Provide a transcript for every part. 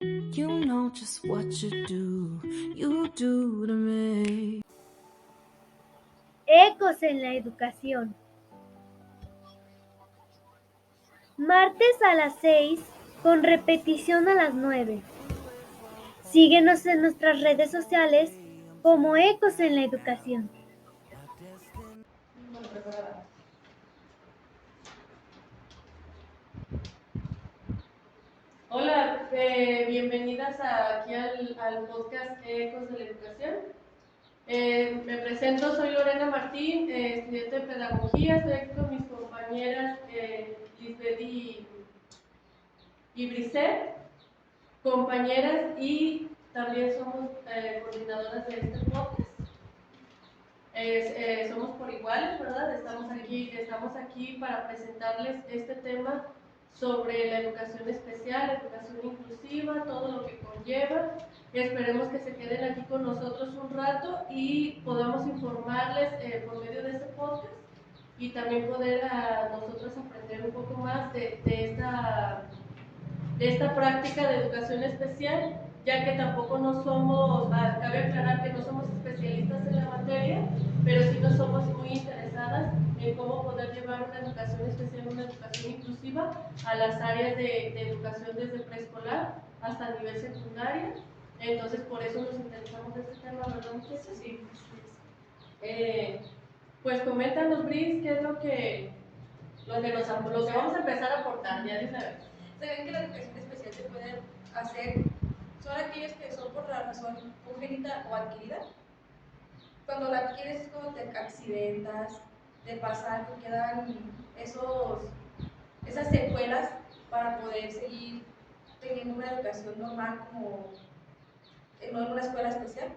You know just what you do to me. Ecos en la educación. Martes a las 6, con repetición a las 9. Síguenos en nuestras redes sociales como Ecos en la educación. Hola, bienvenidas aquí al podcast Ecos de la Educación. Me presento, soy Lorena Martín, estudiante de Pedagogía. Estoy aquí con mis compañeras Lisbeth y Briset, compañeras, y también somos coordinadoras de este podcast. Somos por iguales, ¿verdad? Estamos aquí para presentarles este tema sobre la educación especial, la educación inclusiva, todo lo que conlleva. Esperemos que se queden aquí con nosotros un rato y podamos informarles por medio de este podcast y también poder a nosotros aprender un poco más de esta práctica de educación especial, ya que tampoco no somos, cabe aclarar que no somos especialistas en la materia, pero sí nos somos muy interesadas en cómo poder llevar una educación especial, una educación inclusiva a las áreas de educación desde preescolar hasta nivel secundario. Entonces, por eso nos interesamos de este tema, ¿verdad, muchachos? Sí. Pues coméntanos, Brice, qué es lo que vamos a empezar a aportar ya de una vez. Se ven que la educación especial se puede hacer, son aquellos que son por la razón congénita o adquirida. Cuando la adquieres es cuando te accidentas, de pasar, te quedan esas secuelas para poder seguir teniendo una educación normal como no en una escuela especial.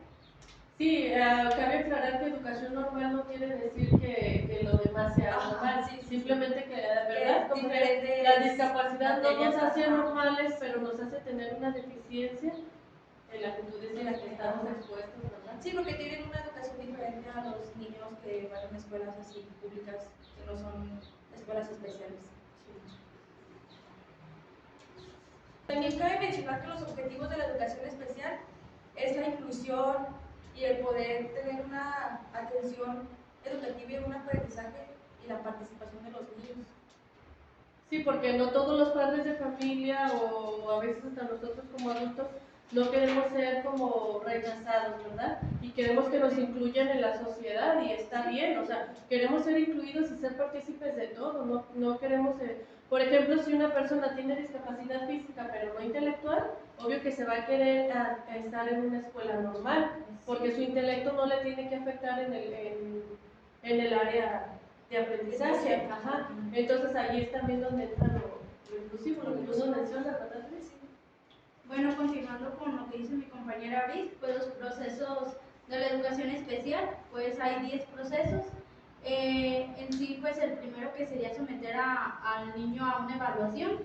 Sí, cabe aclarar que educación normal no quiere decir que lo demás sea normal, sí, simplemente que, ¿verdad? Como que la discapacidad no nos hace ajá. normales, pero nos hace tener una deficiencia en la que tú decías en la que estamos expuestos, ¿verdad? Sí, porque tienen una educación diferente a los niños que van a escuelas así públicas, que no son escuelas especiales. También cabe mencionar que los objetivos de la educación especial es la inclusión y el poder tener una atención educativa y un aprendizaje y la participación de los niños. Sí, porque no todos los padres de familia o a veces hasta nosotros como adultos no queremos ser como rechazados, ¿verdad? Y queremos que nos incluyan en la sociedad y está bien, o sea, queremos ser incluidos y ser partícipes de todo, no queremos por ejemplo, si una persona tiene discapacidad física pero no intelectual, obvio que se va a querer estar en una escuela normal, porque su intelecto no le tiene que afectar en el área de aprendizaje. Ajá. Entonces ahí es también donde entra lo inclusivo, lo que tú nos mencionas, ¿verdad? Bueno, continuando con lo que dice mi compañera Brice, pues los procesos de la educación especial, pues hay 10 procesos. En sí, pues el primero que sería someter al niño a una evaluación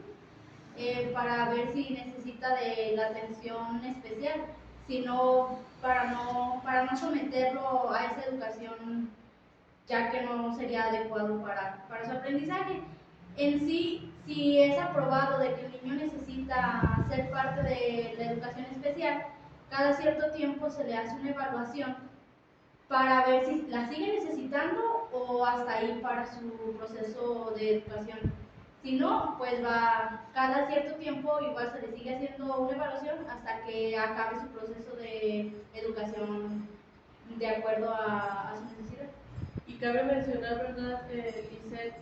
para ver si necesita de la atención especial, sino para no someterlo a esa educación, ya que no sería adecuado para su aprendizaje. En sí, si es aprobado de que el niño necesita ser parte de la educación especial, cada cierto tiempo se le hace una evaluación para ver si la sigue necesitando o hasta ahí para su proceso de educación. Si no, pues va cada cierto tiempo, igual se le sigue haciendo una evaluación hasta que acabe su proceso de educación de acuerdo a su necesidad. Y cabe mencionar, ¿verdad, Lisette,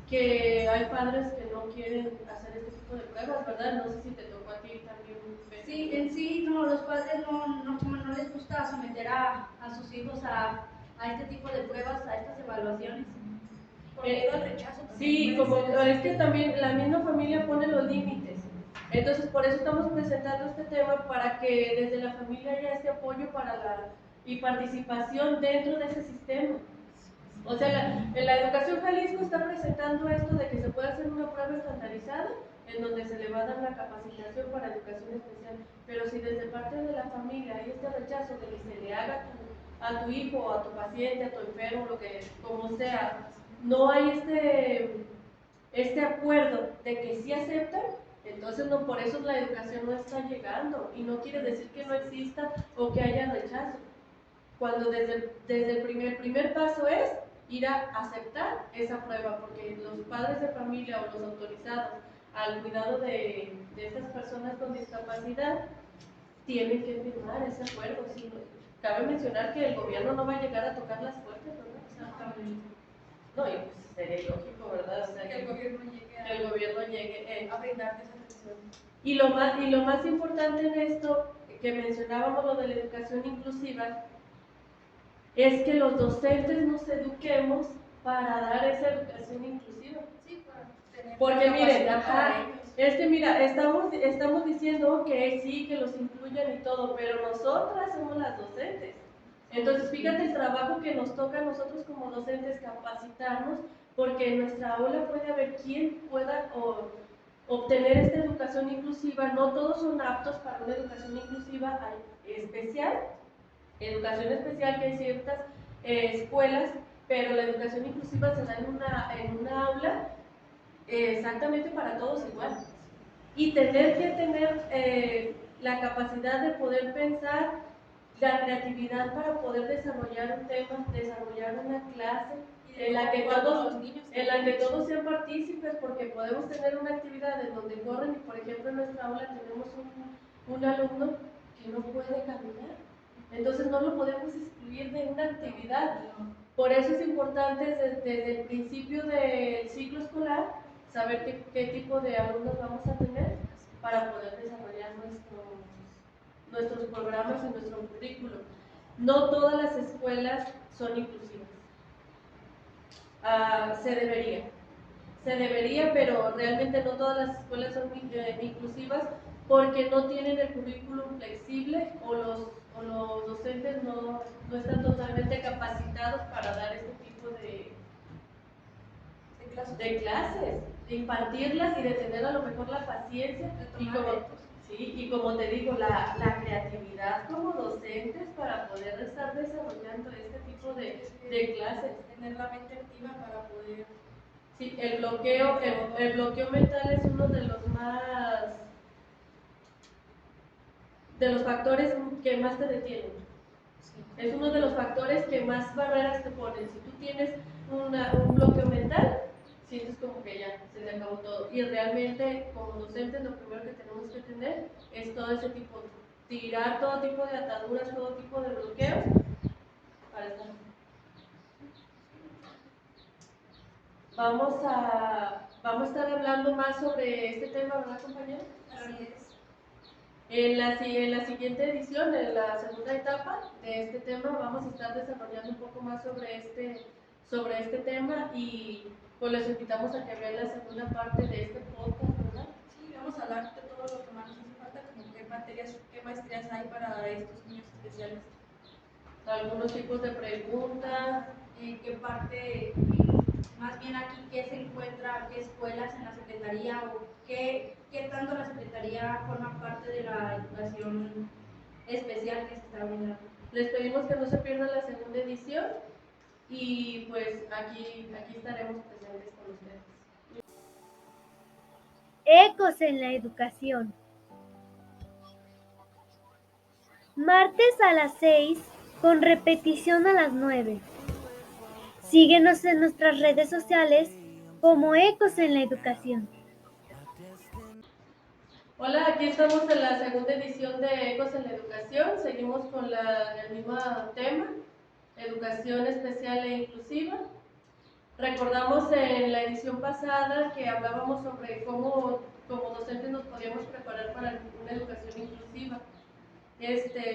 que hay padres que no quieren hacer este tipo de pruebas, ¿verdad? No sé si te tocó a ti también. Sí, en sí, no, los padres no les gusta someter a sus hijos a este tipo de pruebas, a estas evaluaciones. Por miedo al rechazo. Sí, como es que también la misma familia pone los límites. Entonces, por eso estamos presentando este tema, para que desde la familia haya este apoyo y participación dentro de ese sistema. O sea, en la Educación Jalisco está presentando esto de que se puede hacer una prueba estandarizada en donde se le va a dar la capacitación para educación especial, pero si desde parte de la familia hay este rechazo de que se le haga a tu hijo, a tu paciente, a tu enfermo, como sea, no hay este acuerdo de que sí aceptan, Entonces, no, por eso la educación no está llegando y no quiere decir que no exista o que haya rechazo. Cuando desde el primer paso es ir a aceptar esa prueba, porque los padres de familia o los autorizados al cuidado de estas personas con discapacidad tienen que firmar ese acuerdo. Sí, cabe mencionar que el gobierno no va a llegar a tocar las puertas, ¿verdad? Exactamente. No, y pues sería ilógico, ¿verdad? O sea, Que el gobierno llegue que el gobierno llegue a brindarte esa atención. y lo más importante en esto, que mencionábamos lo de la educación inclusiva, es que los docentes nos eduquemos para dar esa educación inclusiva. Sí, para tener Porque la miren, capacidad para ajá, ellos. es que mira, estamos diciendo que sí, que los incluyan y todo, pero nosotras somos las docentes. Entonces, fíjate el trabajo que nos toca a nosotros como docentes capacitarnos, porque en nuestra aula puede haber quien pueda obtener esta educación inclusiva. No todos son aptos para una educación inclusiva especial, educación especial que hay ciertas escuelas, pero la educación inclusiva se da en una aula exactamente para todos igual. Y tener que tener la capacidad de poder pensar, la creatividad para poder desarrollar un tema, desarrollar una clase en la que todos sean partícipes, porque podemos tener una actividad en donde corren y, por ejemplo, en nuestra aula tenemos un alumno que no puede caminar. Entonces no lo podemos excluir de una actividad. Por eso es importante desde el principio del ciclo escolar saber qué tipo de alumnos vamos a tener para poder desarrollar nuestros programas y nuestro currículo. No todas las escuelas son inclusivas. Se debería, pero realmente no todas las escuelas son inclusivas porque no tienen el currículum flexible o los docentes no están totalmente capacitados para dar este tipo de clases, de impartirlas y de tener a lo mejor la paciencia y como te digo, la creatividad como docentes para poder estar desarrollando este tipo de clases. Tener la mente activa para poder. Sí, el bloqueo mental es uno de los factores que más te detienen. Sí. Es uno de los factores que más barreras te ponen. Si tú tienes un bloqueo mental, sientes como que ya se te acabó todo. Y realmente, como docentes, lo primero que tenemos que tener es todo ese tipo, tirar todo tipo de ataduras, todo tipo de bloqueos para estar. Vamos a estar hablando más sobre este tema, ¿verdad, compañero? Así es. En la siguiente edición, en la segunda etapa de este tema, vamos a estar desarrollando un poco más sobre este tema y pues les invitamos a que vean la segunda parte de este podcast, ¿verdad? Sí, vamos a hablar de todo lo que más nos hace falta, como qué materias, qué maestrías hay para estos niños especiales. Algunos tipos de preguntas. En qué parte, más bien aquí, qué se encuentra, qué escuelas en la Secretaría o qué tanto la Secretaría forma parte de la educación especial que se está brindando. Les pedimos que no se pierdan la segunda edición y pues aquí estaremos presentes con ustedes. Ecos en la educación. Martes a las 6 con repetición a las 9. Síguenos en nuestras redes sociales como Ecos en la educación. Hola, aquí estamos en la segunda edición de Ecos en la Educación. Seguimos con el mismo tema, educación especial e inclusiva. Recordamos en la edición pasada que hablábamos sobre cómo como docentes nos podíamos preparar para una educación inclusiva.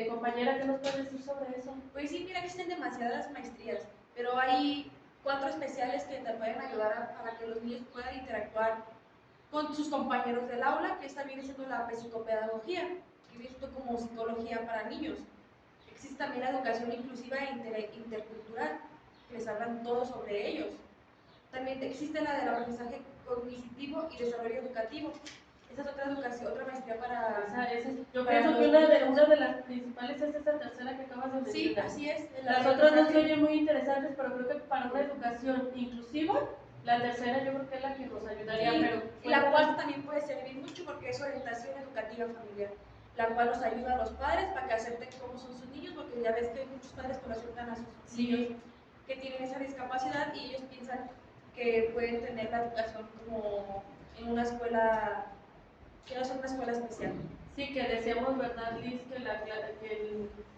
Compañera, ¿qué nos puedes decir sobre eso? Pues sí, mira, existen demasiadas maestrías, pero hay 4 especiales que te pueden ayudar para que los niños puedan interactuar con sus compañeros del aula, que esta viene siendo la psicopedagogía, que viene siendo como psicología para niños. Existe también la educación inclusiva e intercultural, que les hablan todo sobre ellos. También existe la del aprendizaje cognitivo y desarrollo educativo. Esa es otra maestría para. Yo pienso que una de las principales es esa tercera que acabas de mencionar. Sí, así es. Las otras no se oyen muy interesantes, pero creo que para una educación inclusiva La tercera yo creo que es la que nos ayudaría, Sí, pero y la cuarta también puede servir mucho porque es orientación educativa familiar, la cual nos ayuda a los padres para que acepten cómo son sus niños, porque ya ves que muchos padres pues aceptan a sus niños que tienen esa discapacidad y ellos piensan que pueden tener la educación como en una escuela, que no es una escuela especial. Sí, que decíamos, ¿verdad, Liz? Que,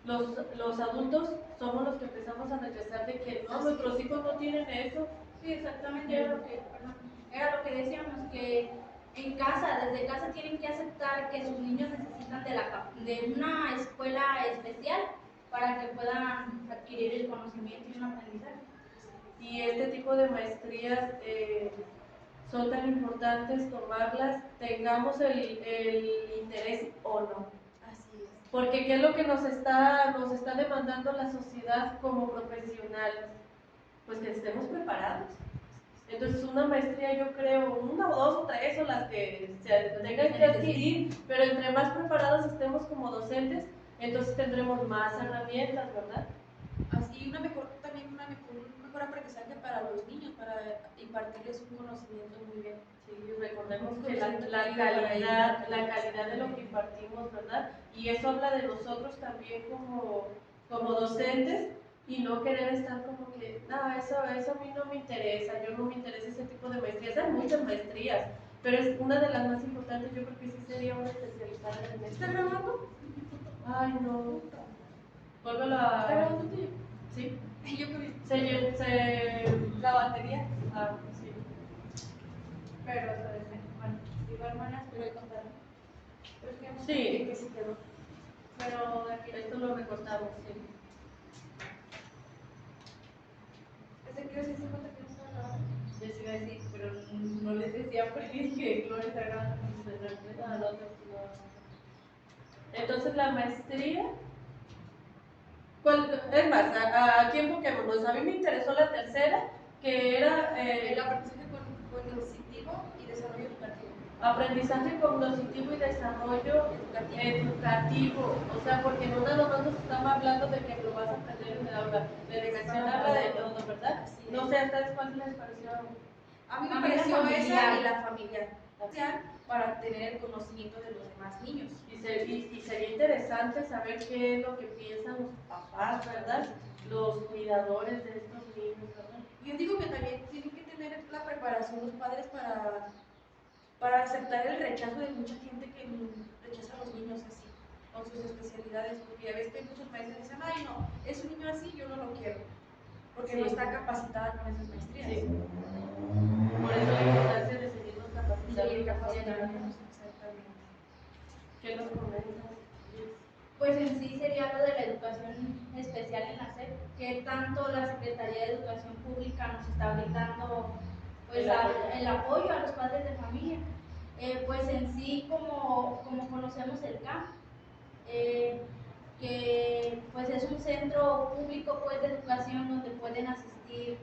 los adultos somos los que empezamos a rechazar de que no, nuestros hijos no tienen eso. Sí, exactamente, era lo que decíamos, que en casa, desde casa tienen que aceptar que sus niños necesitan de una escuela especial para que puedan adquirir el conocimiento y un aprendizaje. Y este tipo de maestrías son tan importantes tomarlas, tengamos el interés o no. Así es. Porque ¿qué es lo que nos está demandando la sociedad como profesionales? Pues que estemos preparados. Entonces una maestría yo creo, una o dos o tres son las que se tengan que adquirir, pero entre más preparados estemos como docentes, entonces tendremos más herramientas, ¿verdad? Así un mejor aprendizaje para los niños, para impartirles un conocimiento muy bien. Sí, recordemos que la calidad de lo que impartimos, ¿verdad? Y eso habla de nosotros también como docentes y no querer estar como que, no, eso a mí no me interesa, yo no me interesa ese tipo de maestrías. Hay muchas maestrías, pero es una de las más importantes, yo creo que sí sería una especializada en esto. ¿Está grabando? Ay, no. Vuélvelo a... ¿Está grabando tuyo? Sí. Yo creo La batería. Ah, sí. Pero, bueno, de igual manera se puede contar. Pero es que no sé Sí, qué se quedó. Pero de aquí esto lo recortamos, sí. ¿Desde qué hora se hizo cuenta que no estaba grabando? les iba a decir, pero no les decía porque dije, Gloria está grabando. Ah, no, no. Entonces la maestría, es más, aquí enfoquémonos. A mí me interesó la tercera, que era El aprendizaje cognitivo y desarrollo educativo. aprendizaje cognitivo y desarrollo educativo. O sea, porque no nada más nos estamos hablando de que lo vas a aprender en el aula. La educación habla de todo, ¿verdad? No sé, ¿a ustedes cuál les pareció? A mí me A mí pareció la esa familiar. y la familiar, para tener el conocimiento de los demás niños. Y sería interesante saber qué es lo que piensan los papás, ¿verdad? Los cuidadores de estos niños, ¿verdad? Yo digo que también tienen que tener la preparación los padres para aceptar el rechazo de mucha gente que rechaza a los niños así, con sus especialidades, porque ya ves que muchos maestros dicen, ay no, es un niño así, yo no lo quiero, porque no está capacitada con esas maestrías. Sí. Por eso la importancia de seguirnos Seguir capacitando. capacitándonos, exactamente. ¿Qué nos comentas? Pues en sí sería lo de la educación especial en la SEP, que tanto la Secretaría de Educación Pública nos está brindando pues el apoyo a los padres de familia. Pues en sí como conocemos el CAM, que pues es un centro público pues de educación donde pueden asistir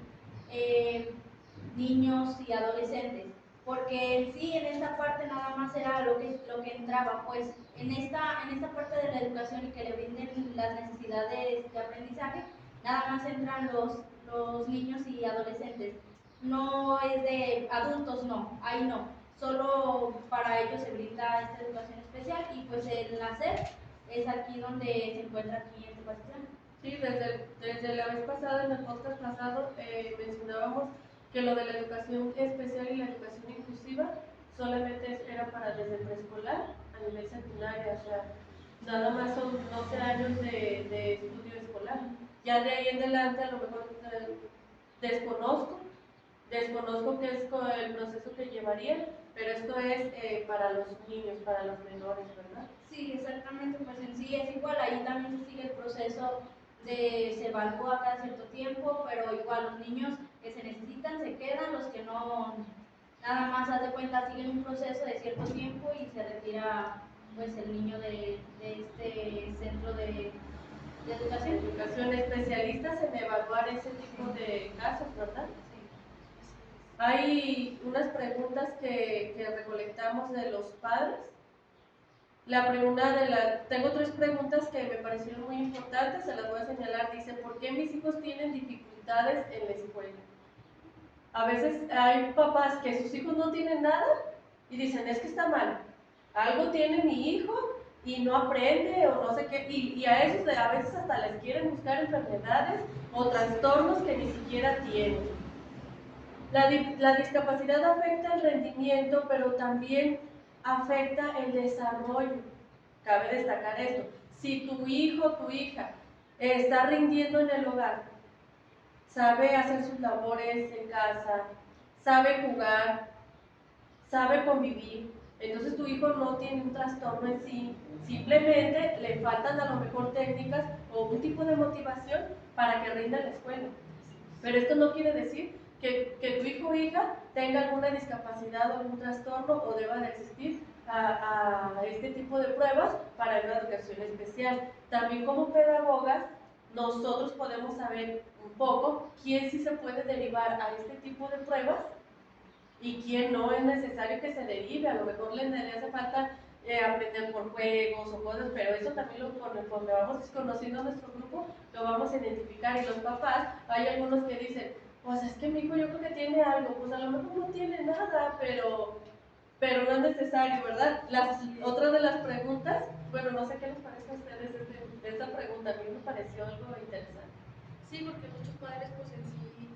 niños y adolescentes, porque en sí en esta parte nada más era lo que entraba, pues en esta parte de la educación y que le brinden las necesidades de aprendizaje, nada más entran los niños y adolescentes, no es de adultos, no, ahí no, solo para ellos se brinda esta educación especial y pues el nacer es aquí donde se encuentra aquí en Tepatitlán. Sí, desde la vez pasada, en el podcast pasado, mencionábamos que lo de la educación especial y la educación inclusiva solamente era para desde preescolar a nivel secundaria, o sea, nada más son 12 años de estudio escolar. Ya de ahí en adelante a lo mejor desconozco qué es el proceso que llevaría, pero esto es para los niños, para los menores, ¿verdad? Sí, exactamente, pues en sí es igual, ahí también se sigue el proceso se evalúa cada cierto tiempo, pero igual los niños que se necesitan se quedan, los que no, nada más haz de cuenta, siguen un proceso de cierto tiempo y se retira pues el niño de este centro de educación. Educación, especialistas en evaluar ese tipo de casos, ¿verdad? Hay unas preguntas que recolectamos de los padres. Tengo tres preguntas que me parecieron muy importantes, se las voy a señalar. Dice, ¿por qué mis hijos tienen dificultades en la escuela? A veces hay papás que sus hijos no tienen nada y dicen, es que está mal, algo tiene mi hijo y no aprende o no sé qué, y a esos a veces hasta les quieren buscar enfermedades o trastornos que ni siquiera tienen. La discapacidad afecta el rendimiento, pero también afecta el desarrollo. Cabe destacar esto. Si tu hijo o tu hija está rindiendo en el hogar, sabe hacer sus labores en casa, sabe jugar, sabe convivir, entonces tu hijo no tiene un trastorno en sí, simplemente le faltan a lo mejor técnicas o un tipo de motivación para que rinda en la escuela. Pero esto no quiere decir que tu hijo o hija tenga alguna discapacidad o algún trastorno o deba de existir a este tipo de pruebas para una educación especial. También como pedagogas, nosotros podemos saber un poco quién sí se puede derivar a este tipo de pruebas y quién no es necesario que se derive. A lo mejor le hace falta aprender por juegos o cosas, pero eso también conforme vamos conociendo nuestro grupo, lo vamos a identificar. Y los papás, hay algunos que dicen, pues es que mi hijo yo creo que tiene algo, pues a lo mejor no tiene nada, pero no es necesario, ¿verdad? Otra de las preguntas, bueno, no sé qué les parece a ustedes esta pregunta, a mí me pareció algo interesante. Sí, porque muchos padres, pues en sí,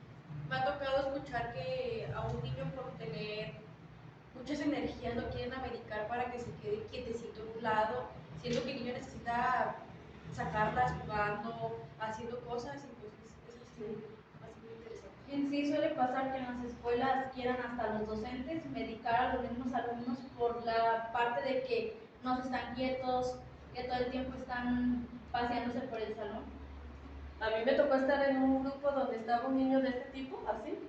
me ha tocado escuchar que a un niño por tener muchas energías lo quieren americar para que se quede quietecito en un lado, siendo que el niño necesita sacarlas jugando, haciendo cosas, y pues eso sí, bastante interesante. En sí suele pasar que en las escuelas quieran hasta los docentes medicar a los mismos alumnos por la parte de que no se están quietos, que todo el tiempo están paseándose por el salón. A mí me tocó estar en un grupo donde estaba un niño de este tipo, así,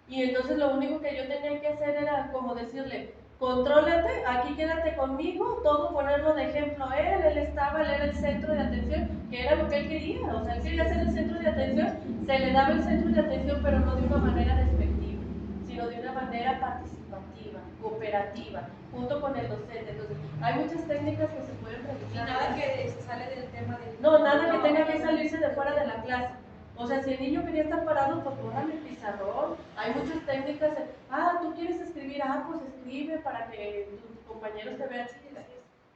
y entonces lo único que yo tenía que hacer era como decirle, contrólate, aquí quédate conmigo, todo ponerlo de ejemplo él era el centro de atención, que era lo que él quería, o sea, él quería ser el centro de atención, se le daba el centro de atención, pero no de una manera despectiva, sino de una manera participativa, cooperativa, junto con el docente. Entonces, hay muchas técnicas que se pueden Y realizar. nada que se sale del tema de... No, nada que tenga que salirse de fuera de la clase. O sea, si el niño quería estar parado, pues bórrale el pizarrón. Hay muchas técnicas. Tú quieres escribir, pues escribe para que tus compañeros te vean.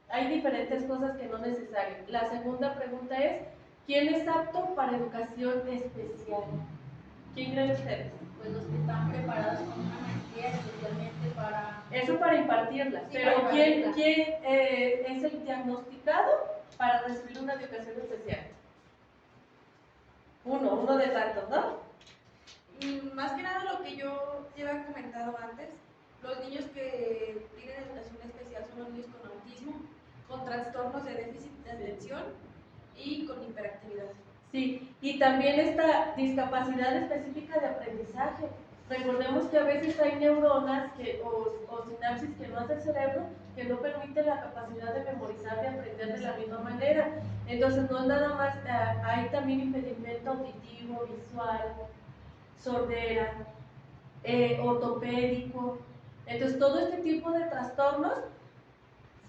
Hay diferentes cosas que no es necesario. La segunda pregunta es, ¿quién es apto para educación especial? ¿Quién creen ustedes? Pues los que están preparados con una maestría especialmente para... Eso para impartirla. Sí, pero para ¿quién impartirla. es el diagnosticado para recibir una educación especial? Uno de tantos, ¿no? Más que nada lo que yo ya había comentado antes, los niños que tienen educación especial son los niños con autismo, con trastornos de déficit de atención y con hiperactividad. Sí, y también esta discapacidad específica de aprendizaje. Recordemos que a veces hay neuronas o sinapsis que no hace el cerebro que no permiten la capacidad de memorizar, de aprender de la misma manera. Entonces no es nada más, hay también impedimento auditivo, visual, sordera, ortopédico. Entonces todo este tipo de trastornos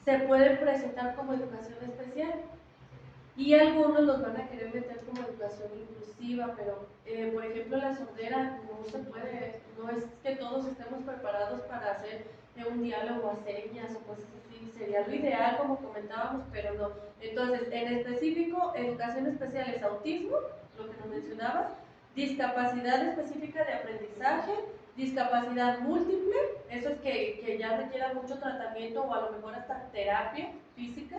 se pueden presentar como educación especial. Y algunos los van a querer meter como educación inclusiva, pero por ejemplo la sordera no se puede, no es que todos estemos preparados para hacer un diálogo a señas o cosas así, sería lo ideal como comentábamos, pero no. Entonces, en específico, educación especial es autismo, lo que nos mencionabas, discapacidad específica de aprendizaje, discapacidad múltiple, eso es que ya requiera mucho tratamiento o a lo mejor hasta terapia física,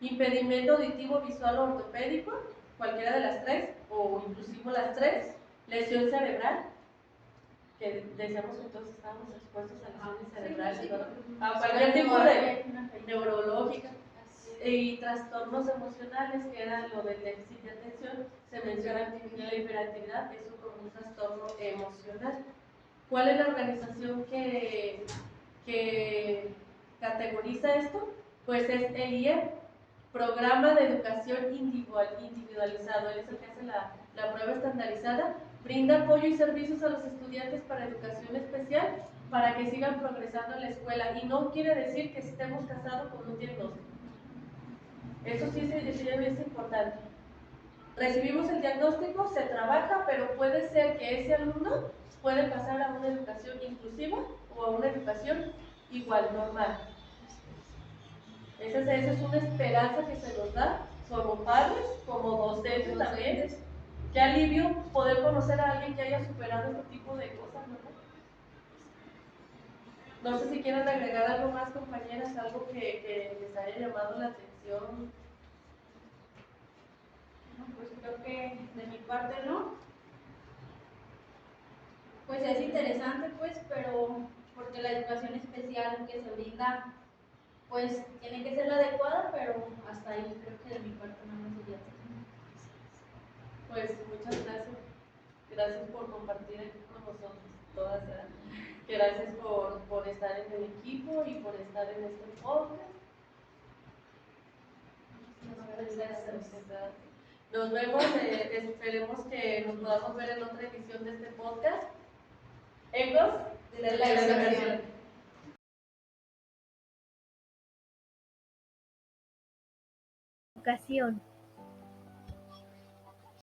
impedimento auditivo, visual o ortopédico, cualquiera de las tres, o inclusive las tres, lesión cerebral, que decíamos que todos estábamos expuestos a lesiones cerebrales, ¿no? A cualquier tipo de neurológica, y trastornos emocionales, que era lo del déficit de atención, se menciona la hiperactividad, eso como un trastorno emocional. ¿Cuál es la organización que categoriza esto? Pues es el IEP, Programa de Educación Individualizado. Él es el que hace la prueba estandarizada, brinda apoyo y servicios a los estudiantes para educación especial para que sigan progresando en la escuela, y no quiere decir que estemos casados con un diagnóstico. Eso sí es importante. recibimos el diagnóstico, se trabaja, pero puede ser que ese alumno puede pasar a una educación inclusiva o a una educación igual, normal. Esa es una esperanza que se nos da como padres, como docentes también. Qué alivio poder conocer a alguien que haya superado este tipo de cosas, ¿verdad? No sé si quieren agregar algo más, compañeras, algo que les haya llamado la atención. No, pues creo que de mi parte no. Pues es interesante, pues, pero porque la educación especial que se brinda, pues tiene que ser la adecuada, pero hasta ahí creo que de mi parte no me sería. Pues muchas gracias. Gracias por compartir aquí con nosotros todas. Gracias por estar en el equipo y por estar en este podcast. Nos vemos, esperemos que nos podamos ver en otra edición de este podcast. Ecos De la educación. Educación.